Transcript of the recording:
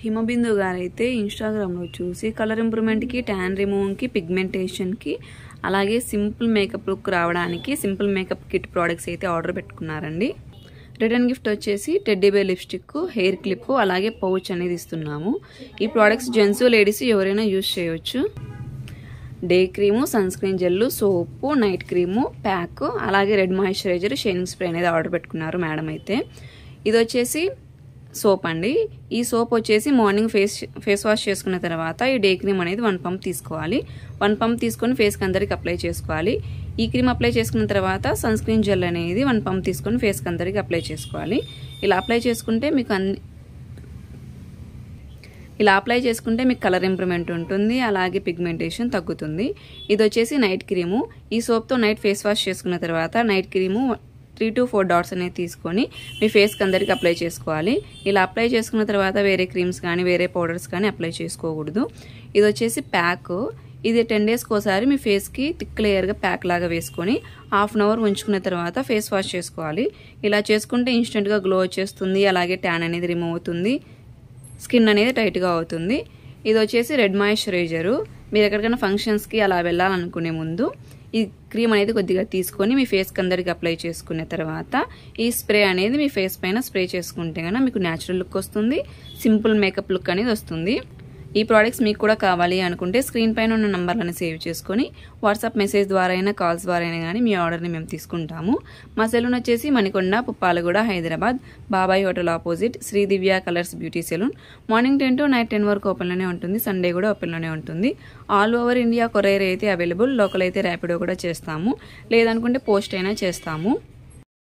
హిమబిందు గారైతే ఇన్స్టాగ్రామ్లో చూసి colour ఇంప్రూవ్మెంట్కి, tan రిమూవ్కి, పిగ్మెంటేషన్కి, అలాగే సింపుల్ మేకప్ లుక్ రావడానికి సింపుల్ మేకప్ కిట్ ప్రోడక్ట్స్ అయితే ఆర్డర్ పెట్టుకున్నారండి. రిటర్న్ గిఫ్ట్ వచ్చేసి teddy bear lipstick, hair clip, అలాగే పౌచ్ అనేది ఇస్తున్నాము. ఈ ప్రోడక్ట్స్ జెంట్స్ లేడీస్ ఎవరైనా యూజ్ చేయవచ్చు. Day cream, sunscreen gel, soap, night cream, pack, అలాగే రెడ్ మాయిశ్చరైజర్, షైనింగ్ స్ప్రే అనేది ఆర్డర్ పెట్టుకున్నారు మేడం అయితే. ఇది వచ్చేసి సోప్ అండి. ఈ సోప్ వచ్చేసి మార్నింగ్ ఫేస్ వాష్ చేసుకున్న తర్వాత ఈ డే క్రీమ్ అనేది 1 పంప్ తీసుకోవాలి. 1 పంప్ తీసుకొని ఫేస్కి అందరికి అప్లై చేసుకోవాలి. ఈ క్రీమ్ అప్లై చేసుకున్న తర్వాత సన్ స్క్రీన్ జెల్ అనేది 1 పంప్ తీసుకొని ఫేస్కి అందరికి అప్లై చేసుకోవాలి. ఇలా అప్లై చేసుకుంటే మీకు కలర్ ఇంప్రూవ్మెంట్ ఉంటుంది, అలాగే పిగ్మెంటేషన్ తగ్గుతుంది. ఇది వచ్చేసి నైట్ క్రీము. ఈ సోప్తో నైట్ ఫేస్ వాష్ చేసుకున్న తర్వాత నైట్ క్రీము 3 to 4 డాట్స్ అనేది తీసుకొని మీ ఫేస్కి అందరికి అప్లై చేసుకోవాలి. ఇలా అప్లై చేసుకున్న తర్వాత వేరే క్రీమ్స్ కానీ వేరే పౌడర్స్ కానీ అప్లై చేసుకోకూడదు. ఇది వచ్చేసి ప్యాక్. ఇది 10 డేస్కి ఒకసారి మీ ఫేస్కి థిక్ లేయర్గా ప్యాక్ లాగా వేసుకొని ½ అన్ అవర్ ఉంచుకున్న తర్వాత ఫేస్ వాష్ చేసుకోవాలి. ఇలా చేసుకుంటే ఇన్స్టెంట్గా గ్లో వచ్చేస్తుంది, అలాగే ట్యాన్ అనేది రిమూవ్ అవుతుంది, స్కిన్ అనేది టైట్గా అవుతుంది. ఇది వచ్చేసి రెడ్ మాయిశ్చరైజరు. మీరు ఎక్కడికైనా ఫంక్షన్స్కి అలా వెళ్ళాలనుకునే ముందు ఈ క్రీమ్ అనేది కొద్దిగా తీసుకొని మీ ఫేస్కి అందరికి అప్లై చేసుకున్న తర్వాత ఈ స్ప్రే అనేది మీ ఫేస్ పైన స్ప్రే చేసుకుంటే కనుక మీకు న్యాచురల్ లుక్ వస్తుంది, సింపుల్ మేకప్ లుక్ అనేది వస్తుంది. ఈ ప్రోడక్ట్స్ మీకు కూడా కావాలి అనుకుంటే స్క్రీన్ పైన ఉన్న నంబర్లను సేవ్ చేసుకొని వాట్సాప్ మెసేజ్ ద్వారా అయినా కాల్స్ ద్వారా అయినా కానీ మీ ఆర్డర్ని మేము తీసుకుంటాము. మా సెలూన్ వచ్చేసి Manikonda, Puppalaguda, Hyderabad, Babai hotel opposite Sri Divya colours beauty salon. Morning 10 to night 10 వరకు ఓపెన్లోనే ఉంటుంది. సండే కూడా ఓపెన్లోనే ఉంటుంది. ఆల్ ఓవర్ ఇండియా కొరియర్ అయితే అవైలబుల్. లోకల్ అయితే ర్యాపిడో కూడా చేస్తాము, లేదనుకుంటే పోస్ట్ అయినా చేస్తాము.